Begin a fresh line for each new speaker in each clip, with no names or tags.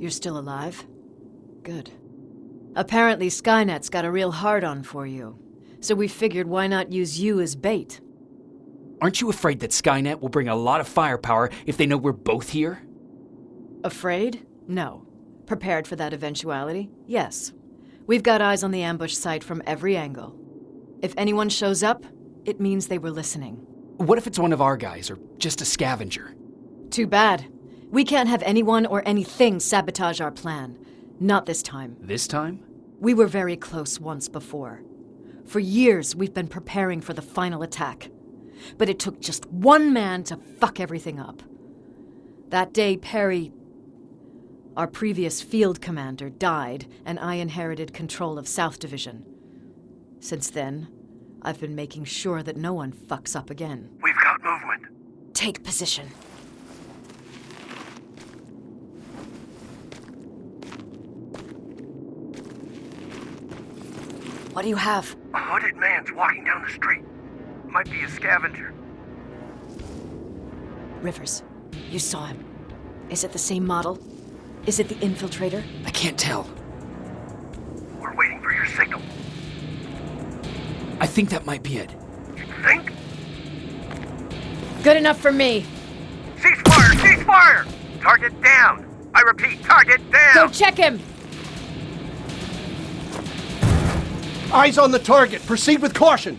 You're still alive? Good. Apparently Skynet's got a real hard-on for you, so we figured why not use you as bait?
Aren't you afraid that Skynet will bring a lot of firepower if they know we're both here?
Afraid? No. Prepared for that eventuality? Yes. We've got eyes on the ambush site from every angle. If anyone shows up, it means they were listening.
What if it's one of our guys, or just a scavenger?
Too bad. We can't have anyone or anything sabotage our plan. Not this time.
This time?
We were very close once before. For years, we've been preparing for the final attack. But it took just one man to fuck everything up. That day, Perry, our previous field commander, died, and I inherited control of South Division. Since then, I've been making sure that no one fucks up again.
We've got movement.
Take position. What do you have?
A hooded man's walking down the street. Might be a scavenger.
Rivers, you saw him. Is it the same model? Is it the infiltrator?
I can't tell.
We're waiting for your signal.
I think that might be it.
You think?
Good enough for me.
Cease fire! Cease fire! Target down! I repeat, target down!
Go check him!
Eyes on the target. Proceed with caution.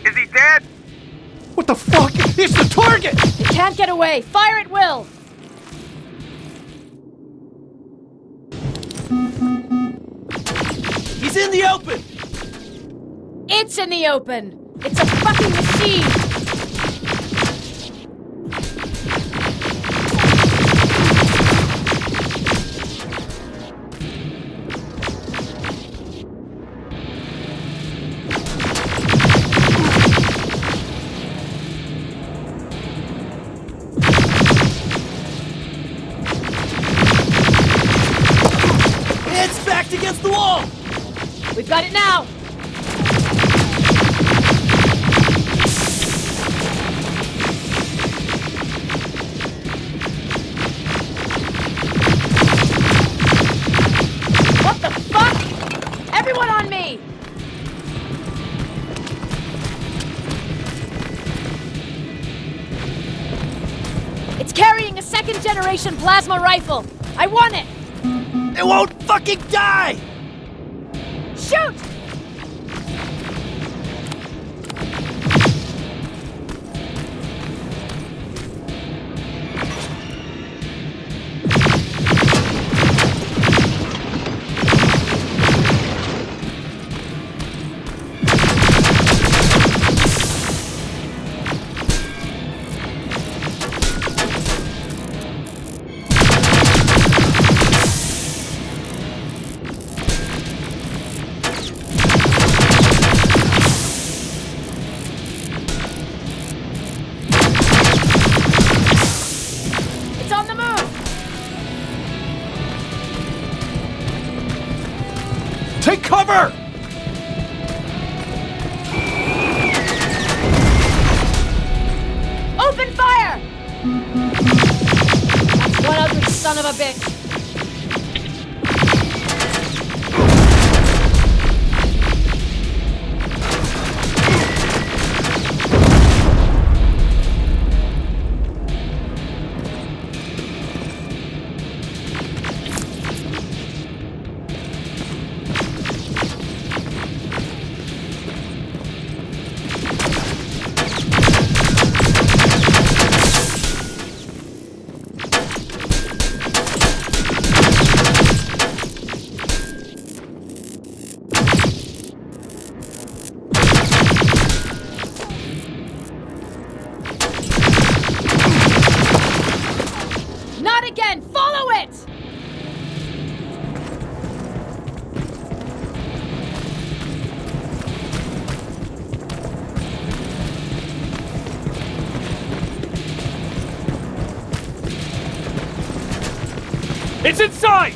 Is he dead?
What the fuck? It's the target!
It can't get away. Fire at will!
He's in the open!
It's in the open! It's a fucking machine!
It's backed against the wall!
We've got it now! What the fuck? Everyone on me! It's carrying a second-generation plasma rifle! I want it!
It won't fucking die!
Shoot! It's on the move!
Take cover!
Open fire! That's one ugly son of a bitch! Not again! Follow it!
It's inside!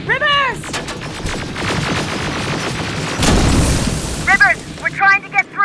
Rivers!
Rivers, we're trying to get through!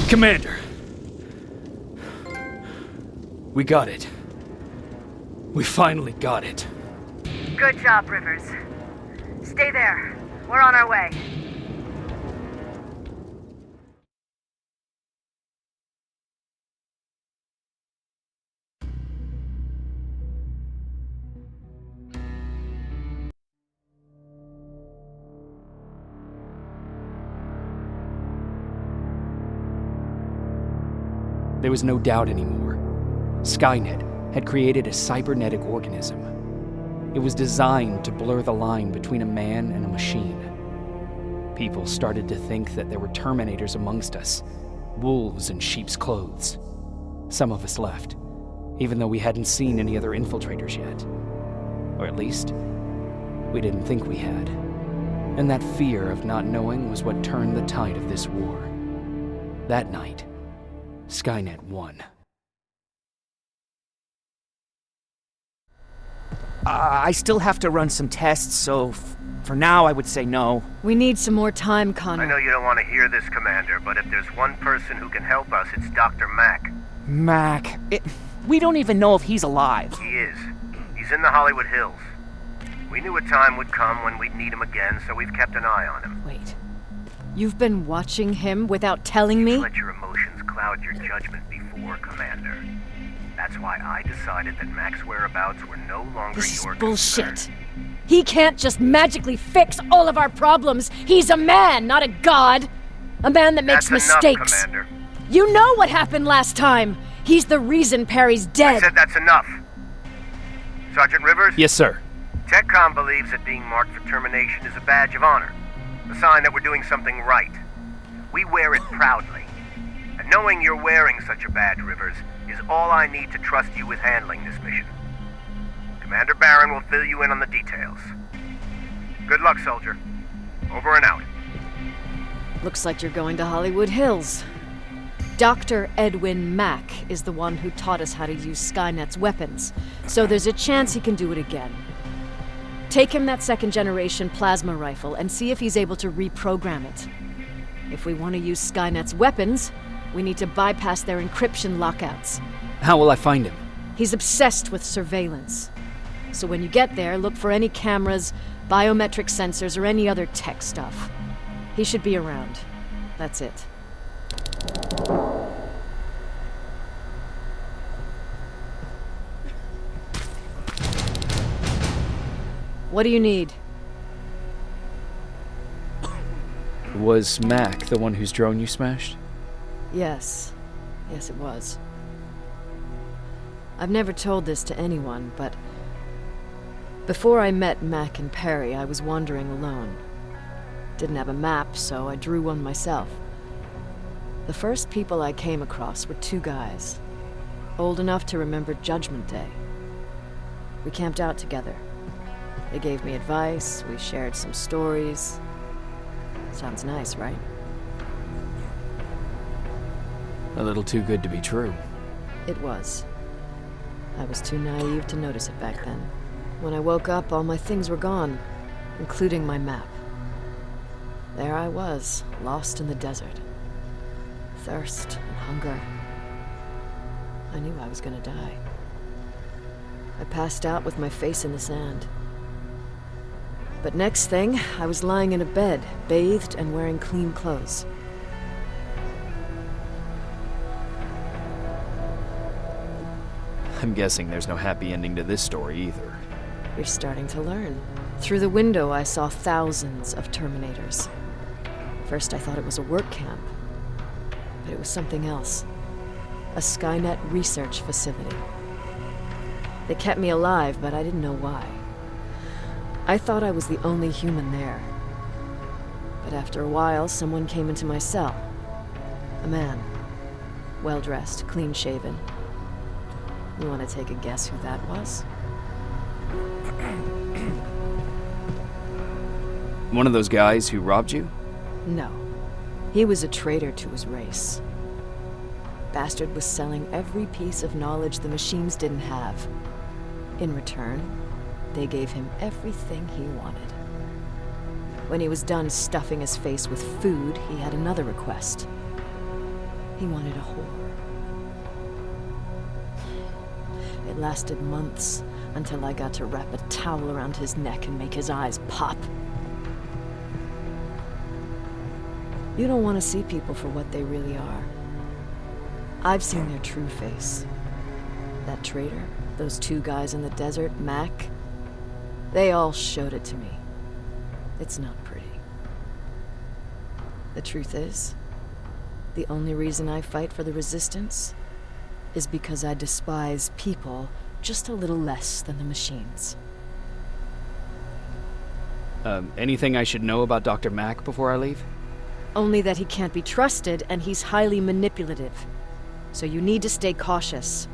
Commander! We got it. We finally got it.
Good job, Rivers. Stay there. We're on our way.
There was no doubt anymore. Skynet had created a cybernetic organism. It was designed to blur the line between a man and a machine. People started to think that there were Terminators amongst us, wolves in sheep's clothes. Some of us left, even though we hadn't seen any other infiltrators yet. Or at least, we didn't think we had. And that fear of not knowing was what turned the tide of this war. That night, Skynet won.
I still have to run some tests, so for now I would say no.
We need some more time, Connor.
I know you don't want to hear this, Commander, but if there's one person who can help us, it's Dr. Mack.
Mac, we don't even know if he's alive.
He is. He's in the Hollywood Hills. We knew a time would come when we'd need him again, so we've kept an eye on him.
Wait. You've been watching him without telling me?
Let your emotions cloud your judgment before, Commander. That's why I decided that Mack's whereabouts were no longer
This is
your
bullshit.
concern.
He can't just magically fix all of our problems. He's a man, not a god. A man that makes
That's
mistakes.
enough, Commander.
You know what happened last time. He's the reason Perry's
I
dead.
said that's enough. Sergeant Rivers?
Yes, sir.
TechCom believes that being marked for termination is a badge of honor. A sign that we're doing something right. We wear it proudly. And knowing you're wearing such a badge, Rivers, is all I need to trust you with handling this mission. Commander Barron will fill you in on the details. Good luck, soldier. Over and out.
Looks like you're going to Hollywood Hills. Dr. Edwin Mack is the one who taught us how to use Skynet's weapons, so there's a chance he can do it again. Take him that second-generation plasma rifle and see if he's able to reprogram it. If we want to use Skynet's weapons, we need to bypass their encryption lockouts.
How will I find him?
He's obsessed with surveillance. So when you get there, look for any cameras, biometric sensors, or any other tech stuff. He should be around. That's it. What do you need?
Was Mac the one whose drone you smashed?
Yes. Yes, it was. I've never told this to anyone, but before I met Mac and Perry, I was wandering alone. Didn't have a map, so I drew one myself. The first people I came across were two guys, old enough to remember Judgment Day. We camped out together. They gave me advice, we shared some stories. Sounds nice, right?
A little too good to be true.
It was. I was too naive to notice it back then. When I woke up, all my things were gone, including my map. There I was, lost in the desert. Thirst and hunger. I knew I was gonna die. I passed out with my face in the sand. But next thing, I was lying in a bed, bathed and wearing clean clothes.
I'm guessing there's no happy ending to this story either.
You're starting to learn. Through the window, I saw thousands of Terminators. First, I thought it was a work camp. But it was something else. A Skynet research facility. They kept me alive, but I didn't know why. I thought I was the only human there. But after a while, someone came into my cell. A man. Well-dressed, clean-shaven. You want to take a guess who that was?
One of those guys who robbed you?
No. He was a traitor to his race. Bastard was selling every piece of knowledge the machines didn't have. In return, they gave him everything he wanted. When he was done stuffing his face with food, he had another request. He wanted a whore. It lasted months, until I got to wrap a towel around his neck and make his eyes pop. You don't want to see people for what they really are. I've seen their true face. That traitor, those two guys in the desert, Mac, they all showed it to me. It's not pretty. The truth is, the only reason I fight for the Resistance is because I despise people just a little less than the machines.
Anything I should know about Dr. Mack before I leave?
Only that he can't be trusted and he's highly manipulative. So you need to stay cautious.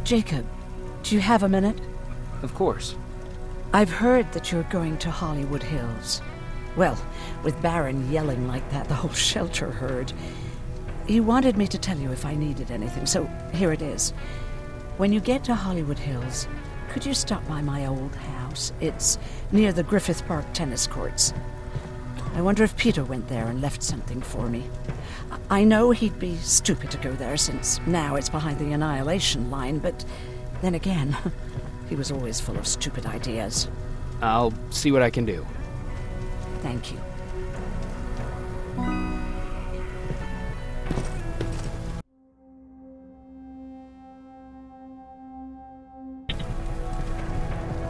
Jacob, do you have a minute?
Of course.
I've heard that you're going to Hollywood Hills. Well, with Baron yelling like that, the whole shelter heard. He wanted me to tell you if I needed anything, so here it is. When you get to Hollywood Hills, could you stop by my old house? It's near the Griffith Park tennis courts. I wonder if Peter went there and left something for me. I know he'd be stupid to go there, since now it's behind the Annihilation line, but then again, he was always full of stupid ideas.
I'll see what I can do.
Thank you.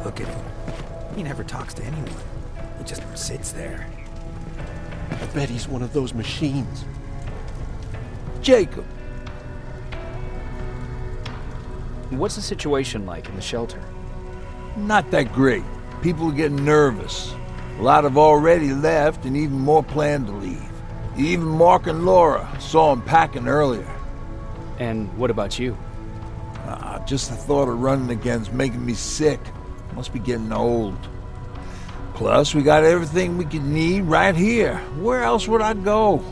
Look at him. He never talks to anyone. He just sits there.
I bet he's one of those machines. Jacob!
What's the situation like in the shelter?
Not that great. People are getting nervous. A lot have already left, and even more plan to leave. Even Mark and Laura saw him packing earlier.
And what about you?
Just the thought of running again's making me sick. Must be getting old. Plus, we got everything we could need right here. Where else would I go?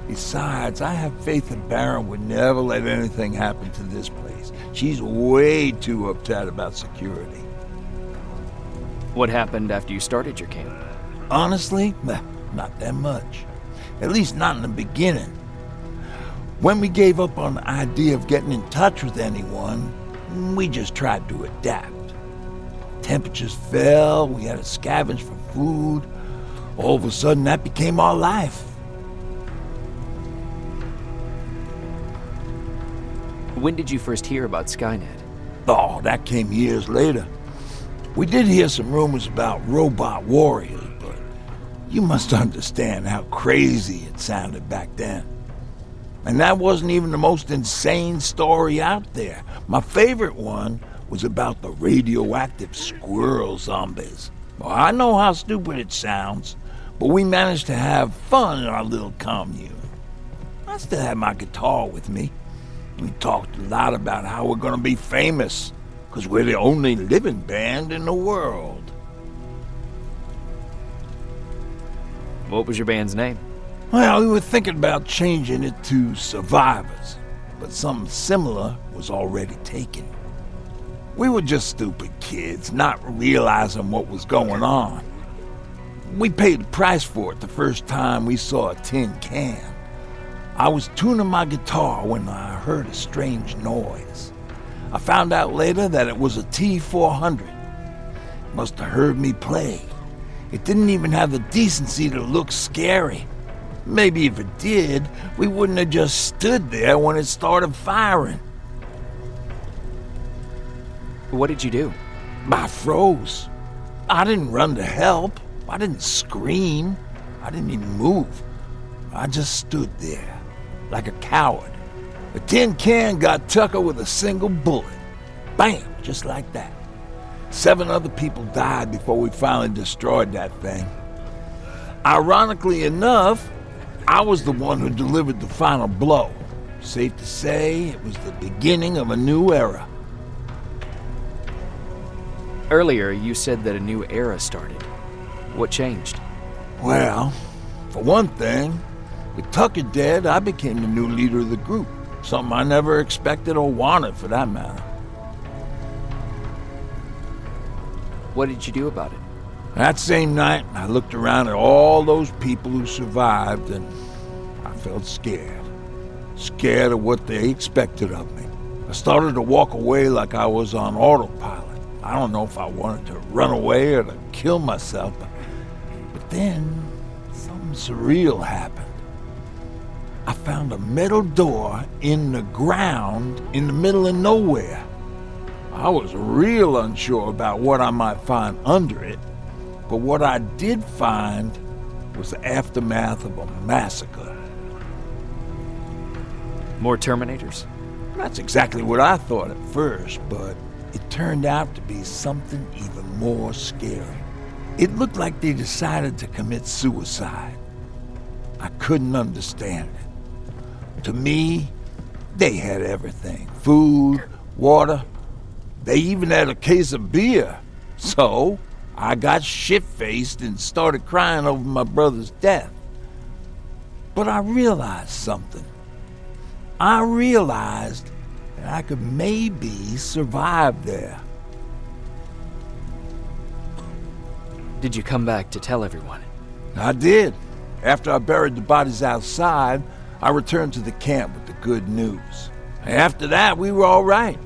Besides, I have faith that Baron would never let anything happen to this place. She's way too uptight about security.
What happened after you started your camp?
Honestly, not that much. At least not in the beginning. When we gave up on the idea of getting in touch with anyone, we just tried to adapt. Temperatures fell, we had to scavenge for food. All of a sudden, that became our life.
When did you first hear about Skynet?
Oh, that came years later. We did hear some rumors about robot warriors, but you must understand how crazy it sounded back then. And that wasn't even the most insane story out there. My favorite one was about the radioactive squirrel zombies. Well, I know how stupid it sounds, but we managed to have fun in our little commune. I still had my guitar with me. We talked a lot about how we're gonna be famous, because we're the only living band in the world.
What was your band's name?
Well, we were thinking about changing it to Survivors, but something similar was already taken. We were just stupid kids, not realizing what was going on. We paid the price for it the first time we saw a tin can. I was tuning my guitar when I heard a strange noise. I found out later that it was a T-400. Must have heard me play. It didn't even have the decency to look scary. Maybe if it did, we wouldn't have just stood there when it started firing.
What did you do?
I froze. I didn't run to help. I didn't scream. I didn't even move. I just stood there, like a coward. The tin can got Tucker with a single bullet. Bam! Just like that. 7 other people died before we finally destroyed that thing. Ironically enough, I was the one who delivered the final blow. Safe to say, it was the beginning of a new era.
Earlier, you said that a new era started. What changed?
Well, for one thing, with Tucker dead, I became the new leader of the group. Something I never expected or wanted, for that matter.
What did you do about it?
That same night, I looked around at all those people who survived, and I felt scared. Scared of what they expected of me. I started to walk away like I was on autopilot. I don't know if I wanted to run away or to kill myself, but then something surreal happened. I found a metal door in the ground in the middle of nowhere. I was real unsure about what I might find under it, but what I did find was the aftermath of a massacre.
More Terminators?
That's exactly what I thought at first, but it turned out to be something even more scary. It looked like they decided to commit suicide. I couldn't understand it. To me, they had everything. Food, water. They even had a case of beer. So, I got shit-faced and started crying over my brother's death. But I realized something. I realized that I could maybe survive there.
Did you come back to tell everyone?
I did. After I buried the bodies outside, I returned to the camp with the good news. After that, we were all right.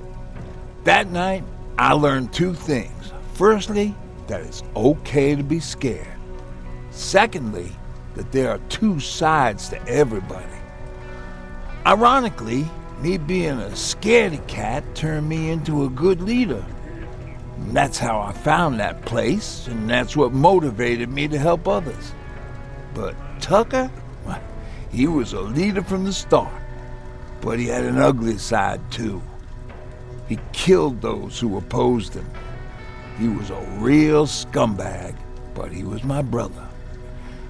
That night, I learned 2 things. Firstly, that it's okay to be scared. Secondly, that there are 2 sides to everybody. Ironically, me being a scaredy cat turned me into a good leader. And that's how I found that place, and that's what motivated me to help others. But Tucker, well, he was a leader from the start, but he had an ugly side too. He killed those who opposed him. He was a real scumbag, but he was my brother.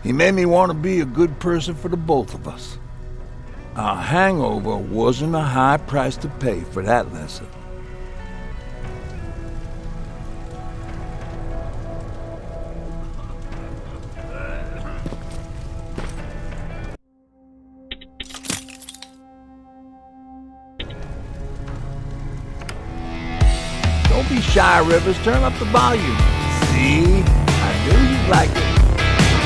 He made me want to be a good person for the both of us. A hangover wasn't a high price to pay for that lesson. Don't be shy, Rivers. Turn up the volume. See? I knew you'd like it.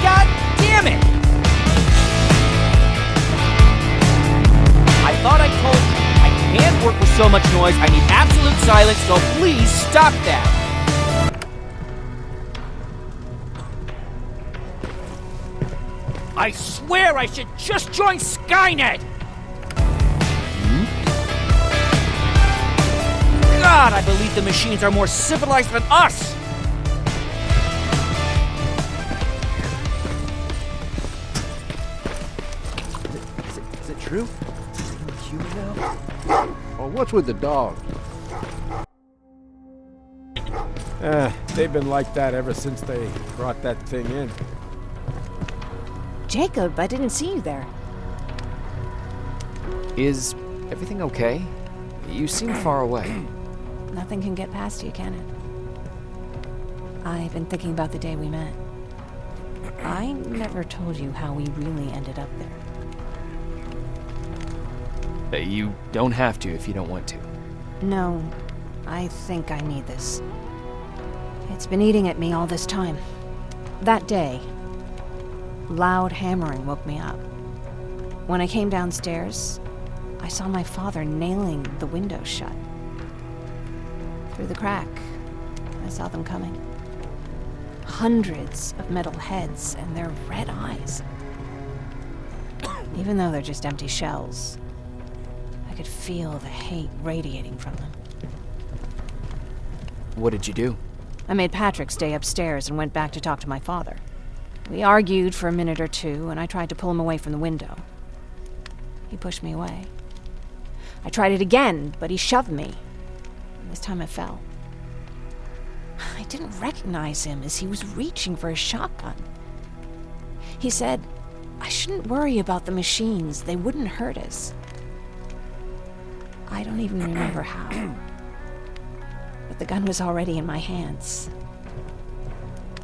God damn it! I thought I told you, I can't work with so much noise. I need absolute silence, so please stop that. I swear I should just join Skynet! God, I believe the machines are more civilized than us!
Is it true?
human now? Or what's with the dog?
They've been like that ever since they brought that thing in.
Jacob, I didn't see you there.
Is everything okay? You seem far away.
Nothing can get past you, can it? I've been thinking about the day we met. I never told you how we really ended up there.
You don't have to if you don't want to.
No, I think I need this. It's been eating at me all this time. That day, loud hammering woke me up. When I came downstairs, I saw my father nailing the window shut. Through the crack, I saw them coming. Hundreds of metal heads and their red eyes. Even though they're just empty shells, I could feel the hate radiating from them.
What did you do?
I made Patrick stay upstairs and went back to talk to my father. We argued for a minute or two, and I tried to pull him away from the window. He pushed me away. I tried it again, but he shoved me. And this time I fell. I didn't recognize him as he was reaching for his shotgun. He said, I shouldn't worry about the machines. They wouldn't hurt us. I don't even remember how. But the gun was already in my hands.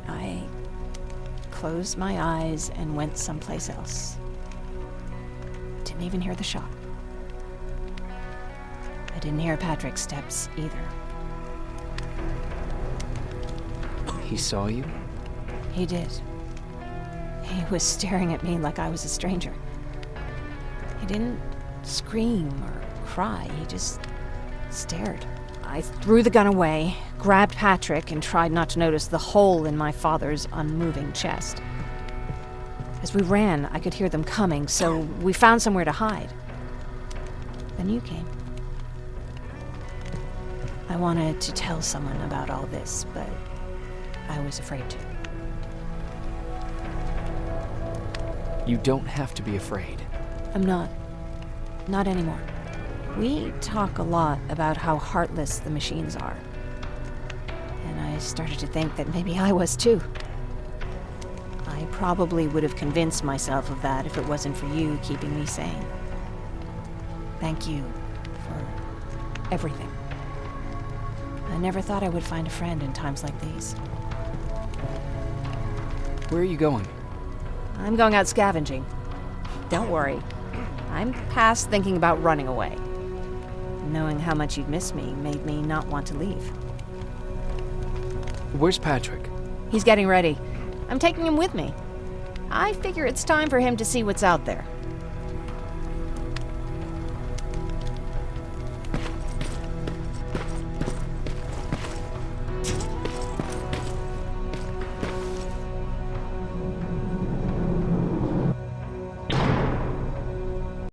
I closed my eyes and went someplace else. Didn't even hear the shot. I didn't hear Patrick's steps either.
He saw you?
He did. He was staring at me like I was a stranger. He didn't scream or cry, he just stared. I threw the gun away, grabbed Patrick, and tried not to notice the hole in my father's unmoving chest. As we ran, I could hear them coming, so we found somewhere to hide. Then you came. I wanted to tell someone about all this, but I was afraid to.
You don't have to be afraid.
I'm not. Not anymore. We talk a lot about how heartless the machines are. And I started to think that maybe I was too. I probably would have convinced myself of that if it wasn't for you keeping me sane. Thank you for everything. I never thought I would find a friend in times like these.
Where are you going?
I'm going out scavenging. Don't worry. I'm past thinking about running away. Knowing how much you'd miss me made me not want to leave.
Where's Patrick?
He's getting ready. I'm taking him with me. I figure it's time for him to see what's out there.